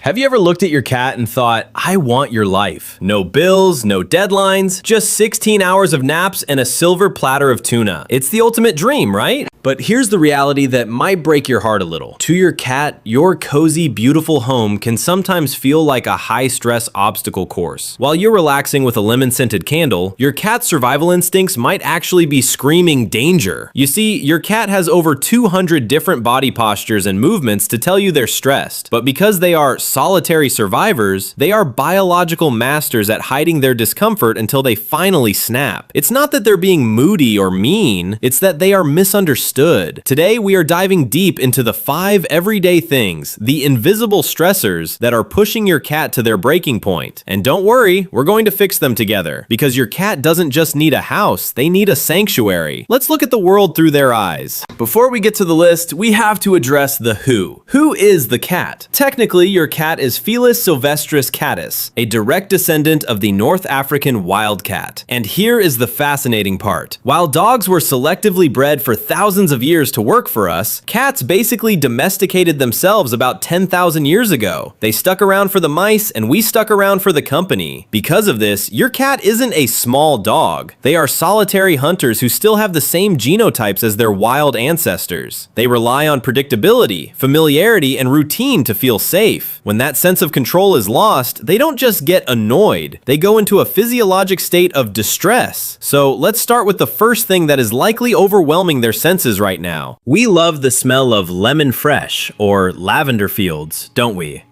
Have you ever looked at your cat and thought, I want your life? No bills, no deadlines, just 16 hours of naps and a silver platter of tuna. It's the ultimate dream, right? But here's the reality that might break your heart a little. To your cat, your cozy, beautiful home can sometimes feel like a high-stress obstacle course. While you're relaxing with a lemon-scented candle, your cat's survival instincts might actually be screaming danger. You see, your cat has over 200 different body postures and movements to tell you they're stressed. But because they are solitary survivors, they are biological masters at hiding their discomfort until they finally snap. It's not that they're being moody or mean, it's that they are misunderstood. Today, we are diving deep into the 5 everyday things, the invisible stressors that are pushing your cat to their breaking point. And don't worry, we're going to fix them together, because your cat doesn't just need a house, they need a sanctuary. Let's look at the world through their eyes. Before we get to the list, we have to address the who. Who is the cat? Technically, your cat is Felis sylvestris catus, a direct descendant of the North African wildcat. And here is the fascinating part. While dogs were selectively bred for thousands of years to work for us, cats basically domesticated themselves about 10,000 years ago. They stuck around for the mice and we stuck around for the company. Because of this, your cat isn't a small dog. They are solitary hunters who still have the same genotypes as their wild ancestors. They rely on predictability, familiarity, and routine to feel safe. When that sense of control is lost, they don't just get annoyed. They go into a physiologic state of distress. So let's start with the first thing that is likely overwhelming their senses right now. We love the smell of lemon fresh or lavender fields, don't we?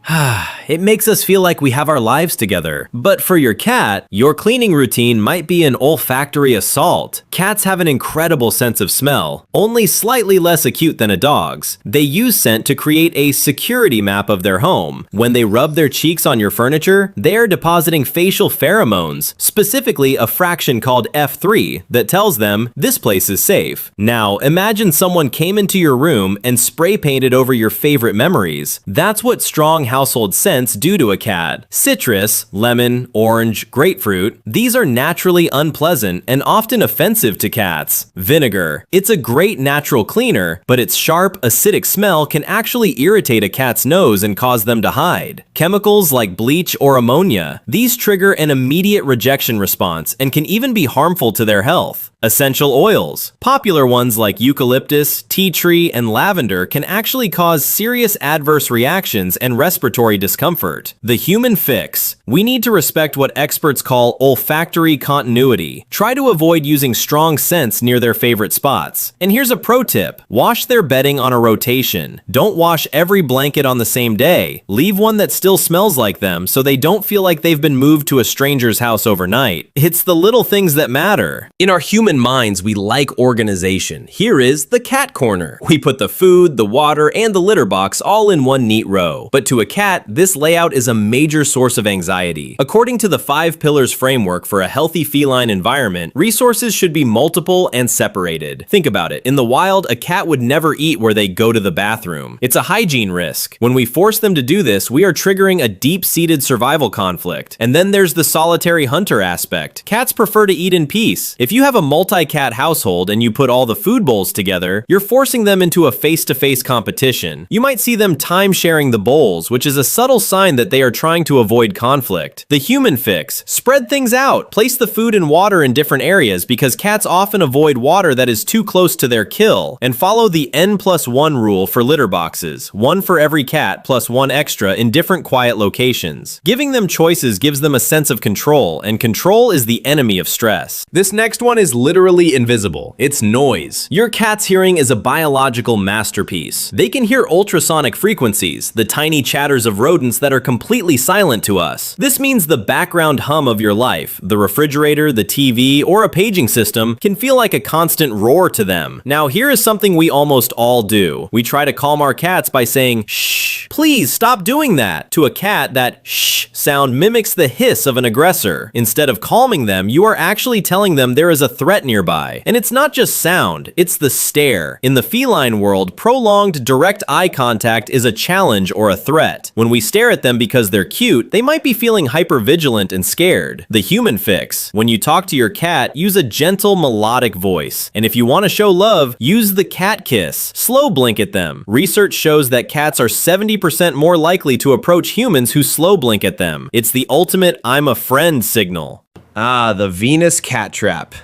It makes us feel like we have our lives together. But for your cat, your cleaning routine might be an olfactory assault. Cats have an incredible sense of smell, only slightly less acute than a dog's. They use scent to create a security map of their home. When they rub their cheeks on your furniture, they are depositing facial pheromones, specifically a fraction called F3, that tells them this place is safe. Now, imagine someone came into your room and spray painted over your favorite memories. That's what strong household scents do to a cat. Citrus, lemon, orange, grapefruit, these are naturally unpleasant and often offensive to cats. Vinegar. It's a great natural cleaner, but its sharp, acidic smell can actually irritate a cat's nose and cause them to hide. Chemicals like bleach or ammonia, these trigger an immediate rejection response and can even be harmful to their health. Essential oils. Popular ones like eucalyptus, tea tree, and lavender can actually cause serious adverse reactions and respiratory discomfort. The human fix. We need to respect what experts call olfactory continuity. Try to avoid using strong scents near their favorite spots. And here's a pro tip. Wash their bedding on a rotation. Don't wash every blanket on the same day. Leave one that still smells like them so they don't feel like they've been moved to a stranger's house overnight. It's the little things that matter. In our human minds, we like organization. Here is the cat corner. We put the food, the water, and the litter box all in one neat row. But to a cat, this layout is a major source of anxiety. According to the 5 pillars framework for a healthy feline environment, resources should be multiple and separated. Think about it. In the wild, a cat would never eat where they go to the bathroom. It's a hygiene risk. When we force them to do this, we are triggering a deep-seated survival conflict. And then there's the solitary hunter aspect. Cats prefer to eat in peace. If you have a multi-cat household and you put all the food bowls together, you're forcing them into a face-to-face competition. You might see them time-sharing the bowls, which is a subtle sign that they are trying to avoid conflict. The human fix. Spread things out. Place the food and water in different areas because cats often avoid water that is too close to their kill. And follow the N+1 rule for litter boxes. 1 for every cat plus 1 extra in different quiet locations. Giving them choices gives them a sense of control, and control is the enemy of stress. This next one is literally invisible. It's noise. Your cat's hearing is a biological masterpiece. They can hear ultrasonic frequencies, the tiny chatters of rodents that are completely silent to us. This means the background hum of your life, the refrigerator, the TV, or a paging system, can feel like a constant roar to them. Now, here is something we almost all do. We try to calm our cats by saying, shh, please stop doing that. To a cat, that shh sound mimics the hiss of an aggressor. Instead of calming them, you are actually telling them there is a threat threat nearby. And it's not just sound, it's the stare. In the feline world, prolonged direct eye contact is a challenge or a threat. When we stare at them because they're cute, they might be feeling hypervigilant and scared. The human fix. When you talk to your cat, use a gentle melodic voice. And if you want to show love, use the cat kiss. Slow blink at them. Research shows that cats are 70% more likely to approach humans who slow blink at them. It's the ultimate "I'm a friend" signal. Ah, the Venus cat trap.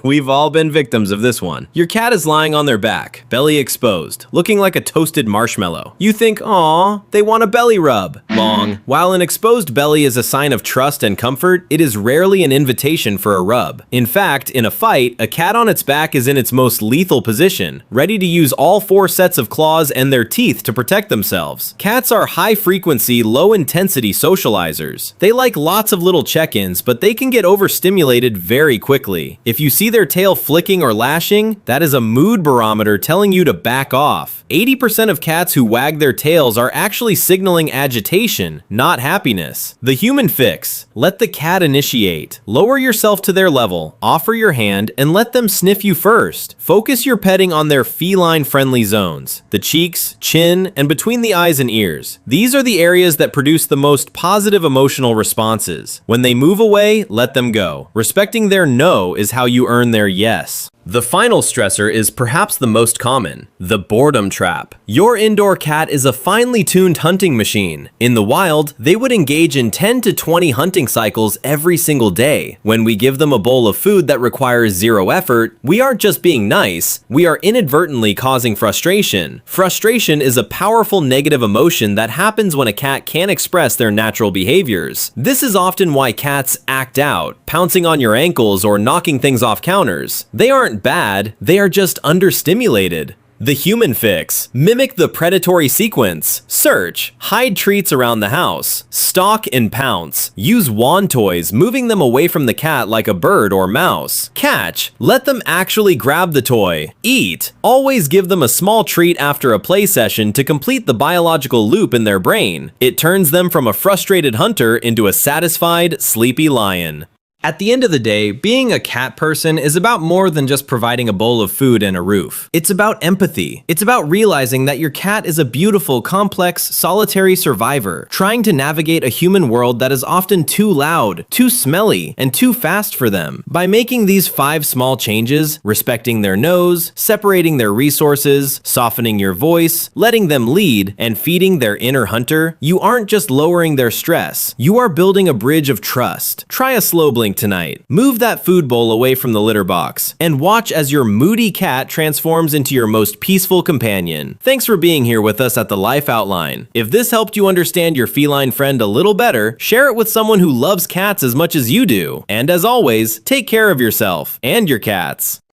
We've all been victims of this one. Your cat is lying on their back, belly exposed, looking like a toasted marshmallow. You think, "Aw, they want a belly rub." Long. While an exposed belly is a sign of trust and comfort, it is rarely an invitation for a rub. In fact, in a fight, a cat on its back is in its most lethal position, ready to use all 4 sets of claws and their teeth to protect themselves. Cats are high-frequency, low-intensity socializers. They like lots of little check-ins, but they can get overstimulated very quickly. If you see their tail flicking or lashing, that is a mood barometer telling you to back off. 80% of cats who wag their tails are actually signaling agitation, not happiness. The human fix. Let the cat initiate. Lower yourself to their level, offer your hand, and let them sniff you first. Focus your petting on their feline-friendly zones, the cheeks, chin, and between the eyes and ears. These are the areas that produce the most positive emotional responses. When they move away, let them go. Respecting their no is how you earn their yes. The final stressor is perhaps the most common, the boredom trap. Your indoor cat is a finely tuned hunting machine. In the wild, they would engage in 10 to 20 hunting cycles every single day. When we give them a bowl of food that requires 0 effort, we aren't just being nice, we are inadvertently causing frustration. Frustration is a powerful negative emotion that happens when a cat can't express their natural behaviors. This is often why cats act out, pouncing on your ankles or knocking things off counters. They aren't bad, they are just understimulated. The human fix. Mimic the predatory sequence. Search. Hide treats around the house. Stalk and pounce. Use wand toys, moving them away from the cat like a bird or mouse. Catch. Let them actually grab the toy. Eat. Always give them a small treat after a play session to complete the biological loop in their brain. It turns them from a frustrated hunter into a satisfied, sleepy lion. At the end of the day, being a cat person is about more than just providing a bowl of food and a roof. It's about empathy. It's about realizing that your cat is a beautiful, complex, solitary survivor, trying to navigate a human world that is often too loud, too smelly, and too fast for them. By making these 5 small changes, respecting their nose, separating their resources, softening your voice, letting them lead, and feeding their inner hunter, you aren't just lowering their stress, you are building a bridge of trust. Try a slow blink tonight. Move that food bowl away from the litter box and watch as your moody cat transforms into your most peaceful companion. Thanks for being here with us at the Life Outline. If this helped you understand your feline friend a little better, share it with someone who loves cats as much as you do. And as always, take care of yourself and your cats.